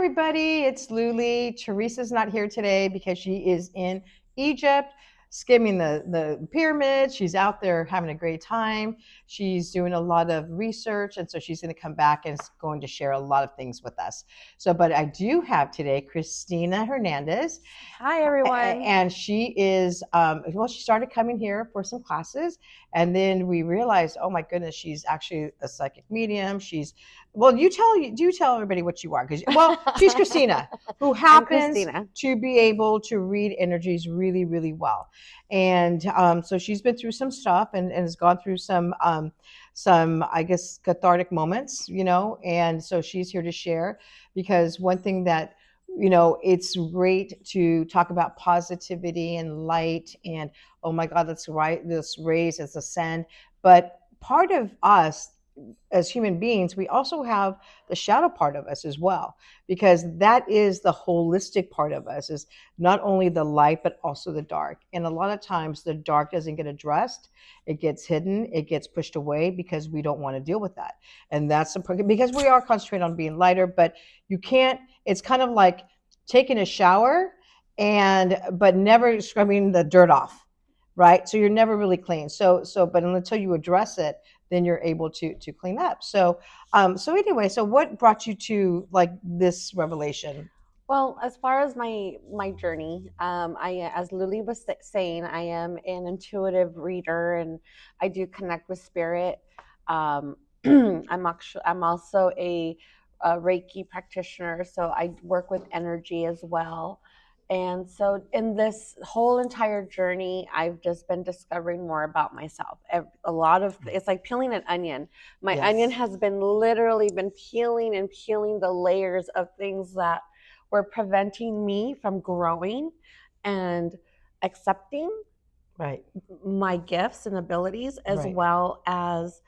everybody. It's Luli. Teresa's not here today because she is in Egypt skimming the pyramids. She's out there having a great time. She's doing a lot of research, and so she's going to come back and is going to share a lot of things with us. So, but I do have today Christina Hernandez, Hi, everyone. and she is well, she started coming here for some classes, and then we realized, oh my goodness, she's actually a psychic medium. She's well, you tell everybody what you are, because she's Christina, who I'm happens Christina. to be able to read energies really, really well. And so she's been through some stuff, and has gone through some, I guess, cathartic moments, and so she's here to share, because one thing that, it's great to talk about positivity and light, and oh my God, let's right, let's raise, let's ascend. But part of us as human beings, we also have the shadow part of us as well, because that is the holistic part of us, is not only the light but also the dark. And a lot of times the dark doesn't get addressed, it gets hidden, it gets pushed away because we don't want to deal with that. And that's because we are concentrated on being lighter, but you can't, it's kind of like taking a shower and but never scrubbing the dirt off, right? So you're never really clean. But until you address it, then you're able to clean up. So anyway, so what brought you to like this revelation? Well, as far as my journey, as Lily was saying, I am an intuitive reader, and I do connect with spirit. Um, I'm also a Reiki practitioner, so I work with energy as well. And so, in this whole entire journey, I've just been discovering more about myself. A lot of it's like peeling an onion. My onion Yes. has been literally been peeling and peeling the layers of things that were preventing me from growing and accepting Right. my gifts and abilities, as Right. well as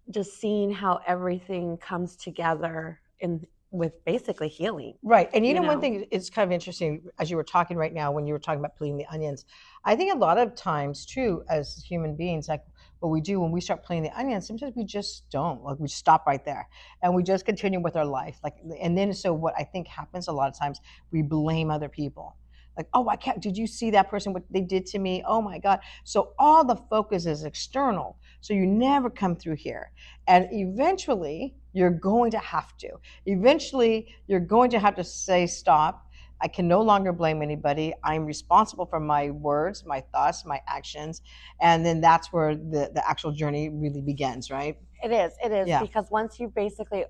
just seeing how everything comes together in with basically healing. Right. And You one know, thing is kind of interesting, as you were talking right now, when you were talking about peeling the onions, I think a lot of times too, as human beings, like what we do when we start peeling the onions, sometimes we just don't, like we stop right there and we just continue with our life. Like, and then so what I think happens a lot of times, we blame other people. Like, oh, I can't, did you see that person, what they did to me? Oh my God. So all the focus is external. So you never come through here. And eventually you're going to have to. Eventually, you're going to have to say, stop. I can no longer blame anybody. I'm responsible for my words, my thoughts, my actions. And then that's where the actual journey really begins, right? it is Yeah. because once you basically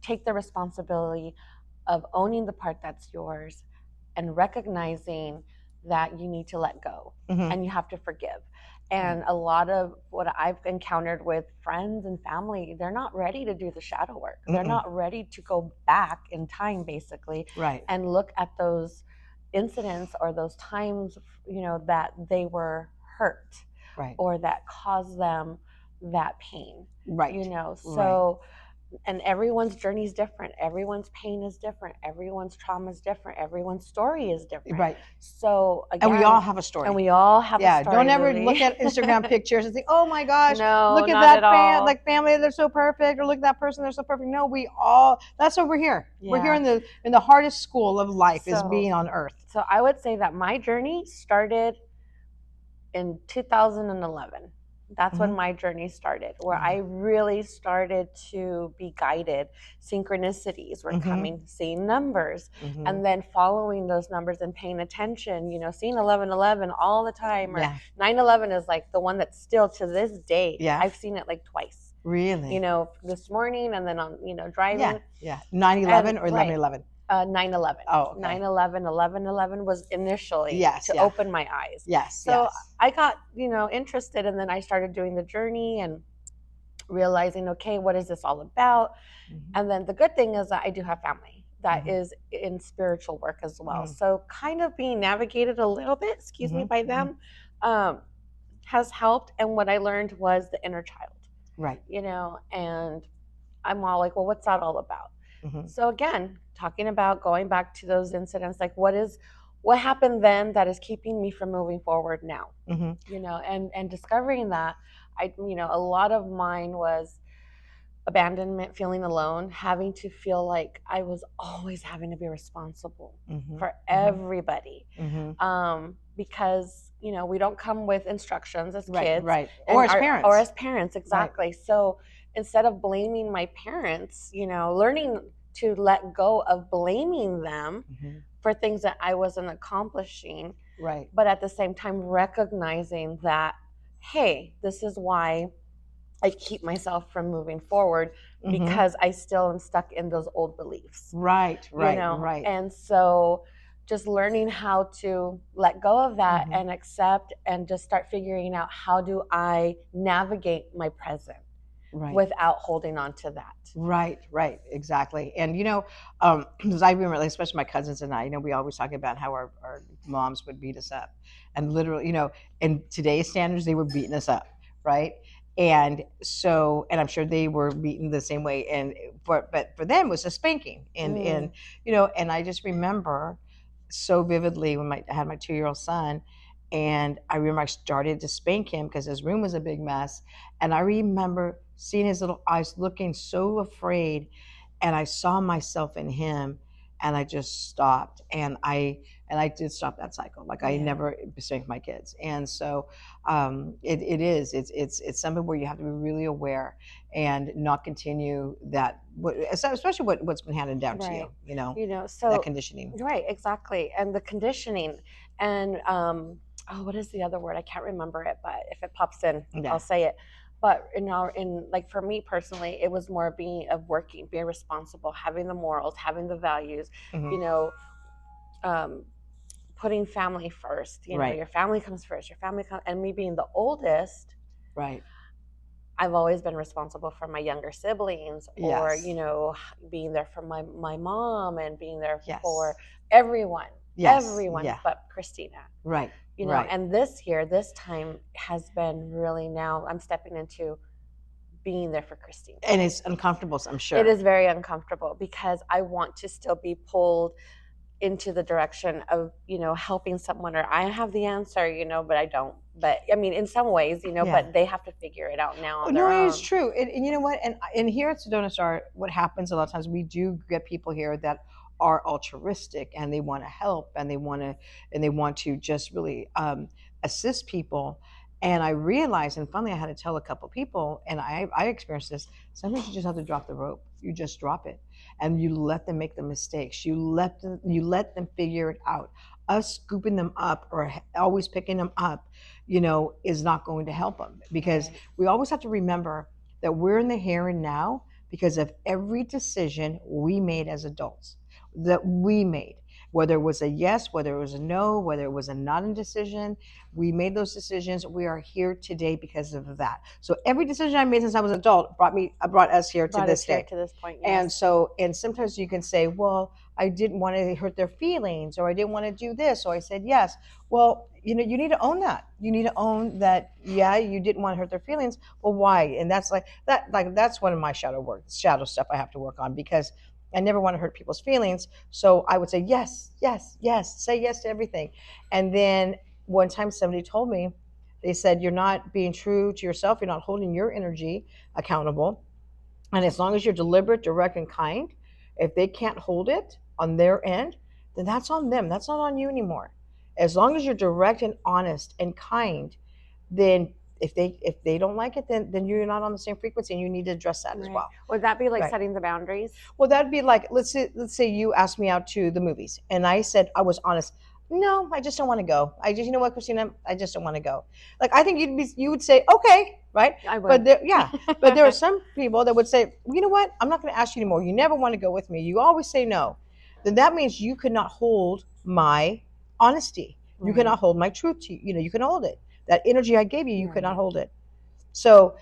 take the responsibility of owning the part that's yours and recognizing that you need to let go Hmm. and you have to forgive. Right. And a lot of what I've encountered with friends and family, they're not ready to do the shadow work. They're Mm-mm. not ready to go back in time, basically, Right. and look at those incidents or those times, that they were hurt Right. or that caused them that pain. Right. Right. So and everyone's journey is different, everyone's pain is different, everyone's trauma is different, everyone's story is different. Right. So And we all again, have a and story. we all have a Yeah. Don't story, ever look Lily. at Instagram pictures and think, oh my gosh, No, look at not at that all. family, they're so perfect, or look at that person, they're so perfect. No, we all, that's why we're here. We're here Yeah. in the hardest school of life, is so being on earth. so I would say that my journey started in 2011. That's when Hmm. my journey started, where Yeah. I really started to be guided. Synchronicities were Hmm. coming, seeing numbers, Hmm. and then following those numbers and paying attention, seeing 1111 all the time, or Yeah. 911 is like the one that's still to this day. Yeah. I've seen it like twice, Really? this morning and then on, Yeah. driving. Yeah. And 9/11 or right, 11/11? 9/11. Oh, okay. 9/11, 11/11 was initially Yes. to Yeah. open my eyes. Yes. So Yes. I got, interested, and then I started doing the journey and realizing, okay, what is this all about? Hmm. And then the good thing is that I do have family that Hmm. is in spiritual work as well. Hmm. So kind of being navigated a little bit, excuse me, Hmm. by Hmm. them, um, has helped. And what I learned was the inner child, Right. and I'm all like, well, what's that all about? Hmm. So again, talking about going back to those incidents, like what happened then that is keeping me from moving forward now, Hmm. and discovering that a lot of mine was abandonment, feeling alone, having to feel like I was always having to be responsible Mm-hmm. for Mm-hmm. everybody. Mm-hmm. Because we don't come with instructions as Right. kids, Right. Or and as or parents. as parents, Right. exactly. So instead of blaming my parents, learning to let go of blaming them Mm-hmm. for things that I wasn't accomplishing, Right. but at the same time recognizing that, hey, this is why I keep myself from moving forward, Mm-hmm. because I still am stuck in those old beliefs, Right. Right. Right. And so just learning how to let go of that Mm-hmm. and accept, and just start figuring out, how do I navigate my present Right. without holding on to that. Right, right, exactly. And because I remember, like, especially my cousins and I, we always talk about how our moms would beat us up, and literally, in today's standards, they were beating us up, right? And so, and I'm sure they were beaten the same way. And but for them, it was a spanking, and Mm. and I just remember so vividly when I had my 2-year-old son, and I remember I started to spank him because his room was a big mess, and I remember seeing his little eyes looking so afraid, and I saw myself in him, and I just stopped, and I did stop that cycle. Like, I Yeah. never spanked my kids, and so it's something where you have to be really aware and not continue that, especially what's been handed down to you. Right. That So conditioning. right, exactly. And the conditioning, and oh, what is the other word? I can't remember it, but if it pops in, I'll Yeah. say it. But in like, for me personally, it was more being responsible, having the morals, having the values, Hmm. you know, um, putting family first. Right. Your family comes first. Your family comes, and me being the oldest, Right. I've always been responsible for my younger siblings, or Yes. being there for my mom, and being there Yes. for everyone, Yes. Yeah. but Christina. Right. Right. And this time has been really, now I'm stepping into being there for Christina. And it's uncomfortable, I'm sure. It is very uncomfortable, because I want to still be pulled into the direction of helping someone, or I have the answer, but I don't. But I mean, in some ways, Yeah. but they have to figure it out now on No, their it own. is true. And you know what? And here at Sedona Star, what happens a lot of times, we do get people here that are altruistic, and they want to help, and they want to just really assist people. And I realized, and finally, I had to tell a couple people, and I experienced this. Sometimes you just have to drop the rope. You just drop it, and you let them make the mistakes. You let them figure it out. Us scooping them up, or always picking them up, is not going to help them, because Right. we always have to remember that we're in the here and now because of every decision we made as adults, that we made, whether it was a yes, whether it was a no, whether it was a not indecision. We made those decisions. We are here today because of that. So every decision I made since I was an adult brought us here to Brought this us here day. to this point. And Yes. so, and sometimes you can say, well, I didn't want to hurt their feelings, or I didn't want to do this, so I said yes. Well, you need to own that. You need to own that. Yeah, you didn't want to hurt their feelings. Well, why? And that's like that. Like, that's one of my shadow stuff I have to work on, because I never want to hurt people's feelings. So I would say yes, yes, yes. Say yes to everything. And then one time somebody told me, they said, you're not being true to yourself. You're not holding your energy accountable. And as long as you're deliberate, direct, and kind, if they can't hold it on their end, then that's on them. That's not on you anymore. As long as you're direct and honest and kind, then if they don't like it, then you're not on the same frequency, and you need to address that as Right. well. Would that be like Right. setting the boundaries? Well, that'd be like, let's say you asked me out to the movies, and I said, I was honest. No, I just don't want to go. You know what, Christina, I just don't want to go. Like, I think you would say, okay, right? I would. But there are some people that would say, you know what, I'm not going to ask you anymore. You never want to go with me. You always say no. Then that means you could not hold my honesty. You Right. cannot hold my truth to you. You can hold it. That energy I gave you, you could not Right. hold it. So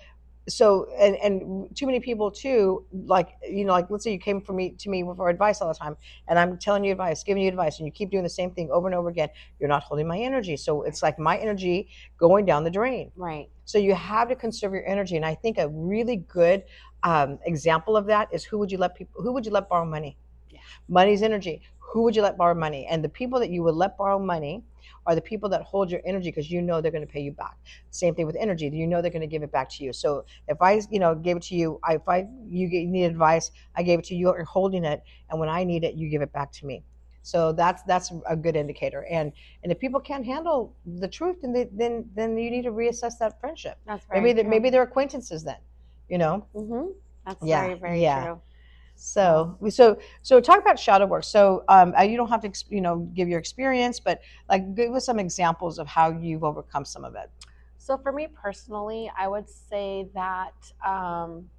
and too many people too, like, like, let's say you came to me for advice all the time, and I'm telling you advice, giving you advice, and you keep doing the same thing over and over again. You're not holding my energy, so it's like my energy going down the drain. Right. So you have to conserve your energy. And I think a really good example of that is, who would you let borrow money? Yeah. Money's energy. Who would you let borrow money? And the people that you would let borrow money are the people that hold your energy because you know they're going to pay you back. Same thing with energy. You know they're going to give it back to you. So if I, gave it to you, if you need advice, I gave it to you, you're holding it, and when I need it, you give it back to me. So that's a good indicator. And if people can't handle the truth, then you need to reassess that friendship. That's very true. Maybe they're acquaintances then. That's Yeah, very, very yeah. true. So talk about shadow work. So you don't have to give your experience, but like give us some examples of how you've overcome some of it. So for me personally, I would say that I'm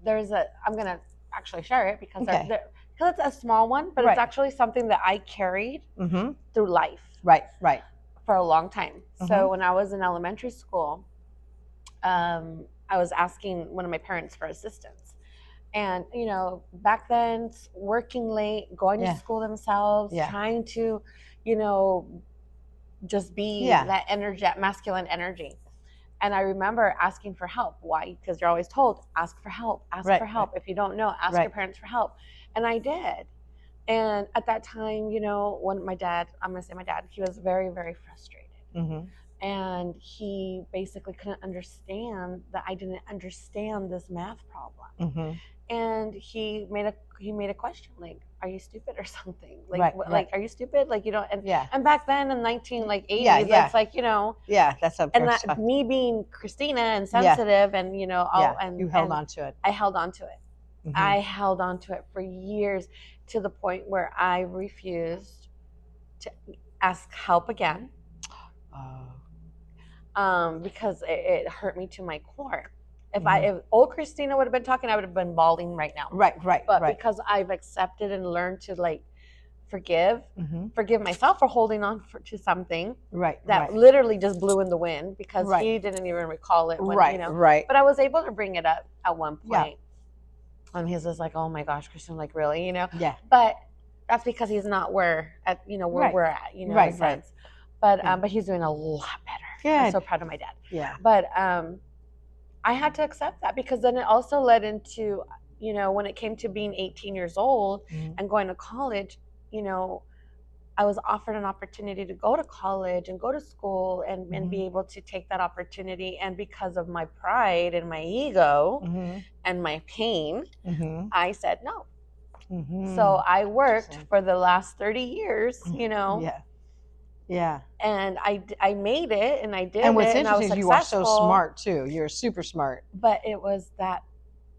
gonna actually share it because Okay. because it's a small one, but Right. it's actually something that I carried Mm-hmm. through life Right. for a long time. Mhm. So when I was in elementary school, I was asking one of my parents for assistance. And, back then, working late, going Yeah. to school themselves, Yeah. trying to, just be Yeah. that energy, that masculine energy. And I remember asking for help. Why? Because you're always told, ask for help, ask Right, for help. If you don't know, ask Right. your parents for help. And I did. And at that time, when my dad, I'm going to say my dad, he was very, very frustrated. Mm-hmm. And he basically couldn't understand that I didn't understand this math problem. Mm-hmm. And he made a question like, "Are you stupid or something? Like, Right, like, right. are you stupid? Like, And Yeah. and back then in 1980s, Yeah. it's like Yeah, that's a and that me being Christina and sensitive, and and you held and on to it. I held on to it. Mhm. I held on to it for years to the point where I refused to ask help again. Because it hurt me to my core. If old Christina would have been talking, I would have been bawling right now. Right. But because I've accepted and learned to forgive myself for holding on to something that literally just blew in the wind because he didn't even recall it. When, Right. But I was able to bring it up at one Yeah. point. And he's just like, "Oh my gosh, Christian, like really, Yeah. But that's because he's not where we're at, in a sense. But but he's doing a lot better. I'm Good. so proud of my dad. Yeah. But I had to accept that because then it also led into, when it came to being 18 years old Mhm. and going to college, I was offered an opportunity to go to college and go to school and be able to take that opportunity. And because of my pride and my ego and my pain, I said no. So I worked for the last 30 years, Yeah. And I made it, and I did And what's it, and I was interesting is you are so successful. smart too. You're super smart. But it was that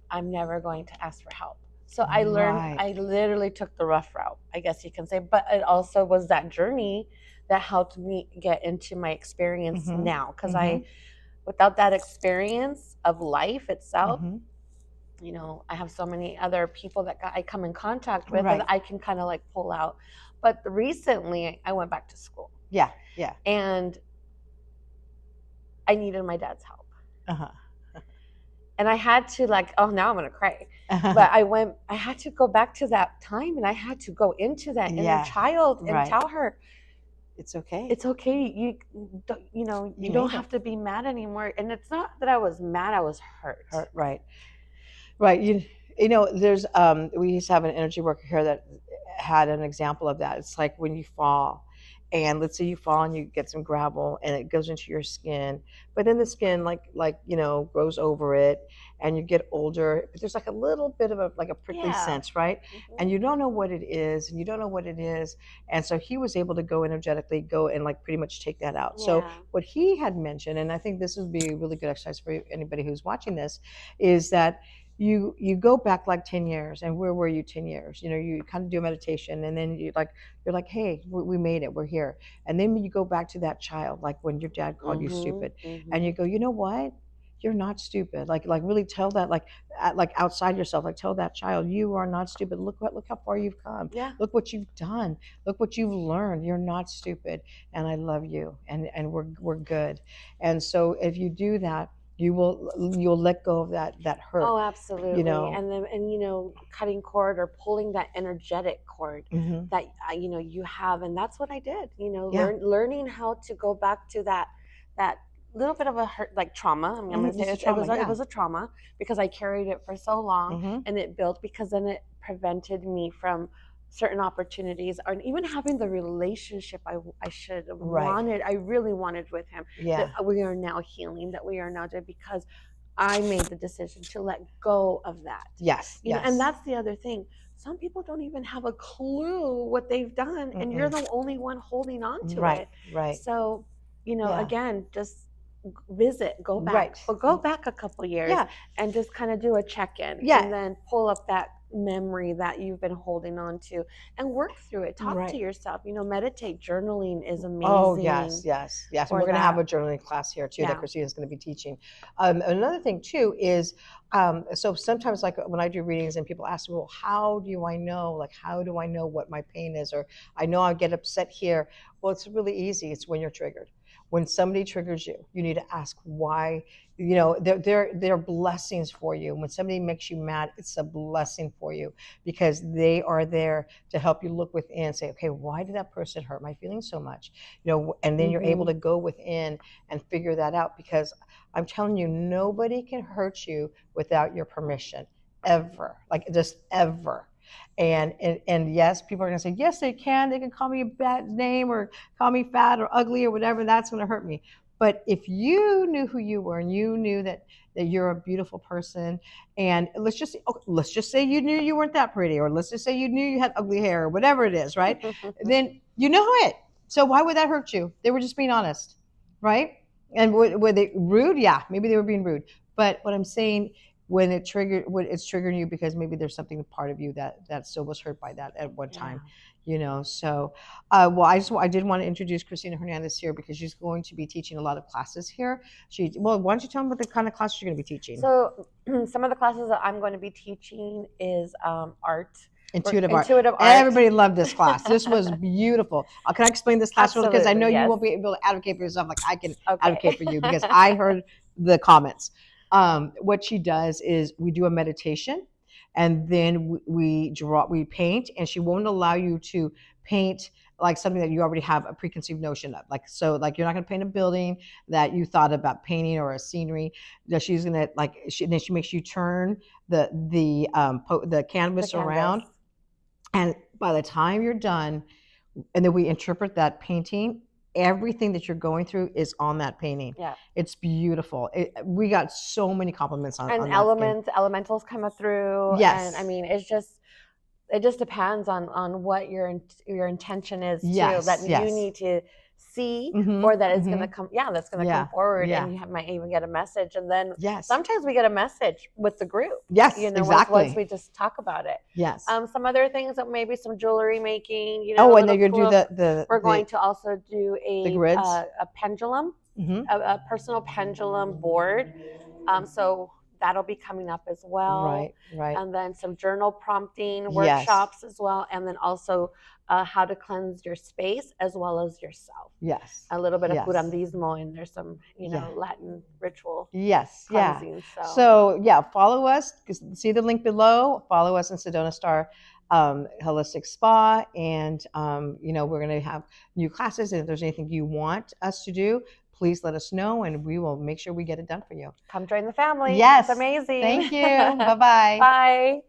I'm never going to ask for help. So I learned, I literally took the rough route, I guess you can say. But it also was that journey that helped me get into my experience now. Because without that experience of life itself, I have so many other people that I come in contact with that I can kind of like pull out. But recently I went back to school. Yeah. And I needed my dad's help. And I had to now I'm going to cry. But I had to go back to that time, and I had to go into that inner child and tell her, it's okay. It's okay. You don't have to be mad anymore. And it's not that I was mad, I was hurt. Right. There's we used to have an energy worker here that had an example of that. It's like when you fall, and let's say you fall and you get some gravel and it goes into your skin, but then the skin grows over it, and you get older, but there's like a little bit of a prickly sense, right? And you don't know what it is, and so he was able to go energetically go and pretty much take that out. So what he had mentioned, and I think this would be a really good exercise for anybody who's watching this, is that you go back 10 years, and where were you 10 years? You kind of do a meditation, and then you're like, hey, we made it, we're here. And then you go back to that child, like when your dad called you stupid, and you go, you know what? You're not stupid. Like really tell that, outside yourself, tell that child, you are not stupid. Look how far you've come. Yeah. Look what you've done. Look what you've learned. You're not stupid, and I love you, and we're good. And so if you do that, you'll let go of that hurt. Oh, absolutely. And then cutting cord or pulling that energetic cord that you have, and that's what I did. Learning how to go back to that little bit of a hurt, trauma. I'm going to say it was a trauma because I carried it for so long, and it built, because then it prevented me from certain opportunities, or even having the relationship I should have Right. wanted, I really wanted with him, Yeah. that we are now healing, that we are now doing, because I made the decision to let go of that. Yes. You know, and Yes. that's the other thing. Some people don't even have a clue what they've done, and you're Mm-mm. the only one holding on to Right. it. Right. So, you know, Yeah. again, just visit, go back, Right. but go back a couple years Yeah. and just kind of do a check-in, Yeah. and then pull up that memory that you've been holding on to and work through it. Talk to Right. yourself, you know, meditate, journaling is Oh, amazing yes, yes, yes. And for we're going to have that. a journaling class here too that Yeah. Christina's going to be teaching. Another thing too is, so sometimes like when I do readings and people ask me, well, how do I know? Like, how do I know what my pain is? Or I know I get upset here. Well, it's really easy. It's when you're triggered. When somebody triggers you, you need to ask why. You know, they're blessings for you. When somebody makes you mad, it's a blessing for you because they are there to help you look within and say, okay, why did that person hurt my feelings so much? You know, and then you're able to go within and figure that out, because I'm telling you, nobody can hurt you without your permission, ever, like just ever. And yes, people are gonna say, yes, they can. They can call me a bad name or call me fat or ugly or whatever. That's gonna hurt me. But if you knew who you were and you knew that you're a beautiful person, and let's just say you knew you weren't that pretty, or let's just say you knew you had ugly hair or whatever it is, right? Then you know it. So why would that hurt you? They were just being honest, right? And were they rude? Yeah, maybe they were being rude. But what I'm saying, when it's triggering you because maybe there's something part of you that still was hurt by that at one time, you know. So, well, I did want to introduce Christina Hernandez here because she's going to be teaching a lot of classes here. Well, why don't you tell them what the kind of classes you're going to be teaching? So some of the classes that I'm going to be teaching is art. Intuitive art. Intuitive art. Everybody loved this class. This was beautiful. Can I explain this class real, because I know Absolutely, you yes. won't be able to advocate for yourself like I can Okay. advocate for you, because I heard the comments. What she does is we do a meditation, and then we paint, and she won't allow you to paint like something that you already have a preconceived notion of. Like, so like you're not going to paint a building that you thought about painting or a scenery. That she's going to then she makes you turn the canvas around. And by the time you're done, and then we interpret that painting, everything that you're going through is on that painting. Yeah. It's beautiful. We got so many compliments on And that. elementals come through. Yes. And I mean, it just depends on what your intention is too. Yes, That yes. you need to see, Mhm, or that it's mhm. going to come. Yeah, that's going to Yeah, come forward, yeah. and you might even get a message. And then Yes. sometimes we get a message with the group. Yes, You know, exactly. once we just talk about it. Yes. Some other things, that maybe some jewelry making. You know, Oh, and then you're gonna do we're going to also do the grids. A pendulum, Mhm. a personal pendulum board. So that'll be coming up as well. Right, right. And then some journal prompting Yes. workshops as well. And then also how to cleanse your space as well as yourself. Yes. A little bit of Yes. curandismo, and there's some, Yeah. Latin ritual Yes, yeah. cleansing. So yeah, follow us. See the link below. Follow us in Sedona Star Holistic Spa, and we're going to have new classes. And if there's anything you want us to do, please let us know, and we will make sure we get it done for you. Come join the family. Yes. It's amazing. Thank you. Bye-bye. Bye.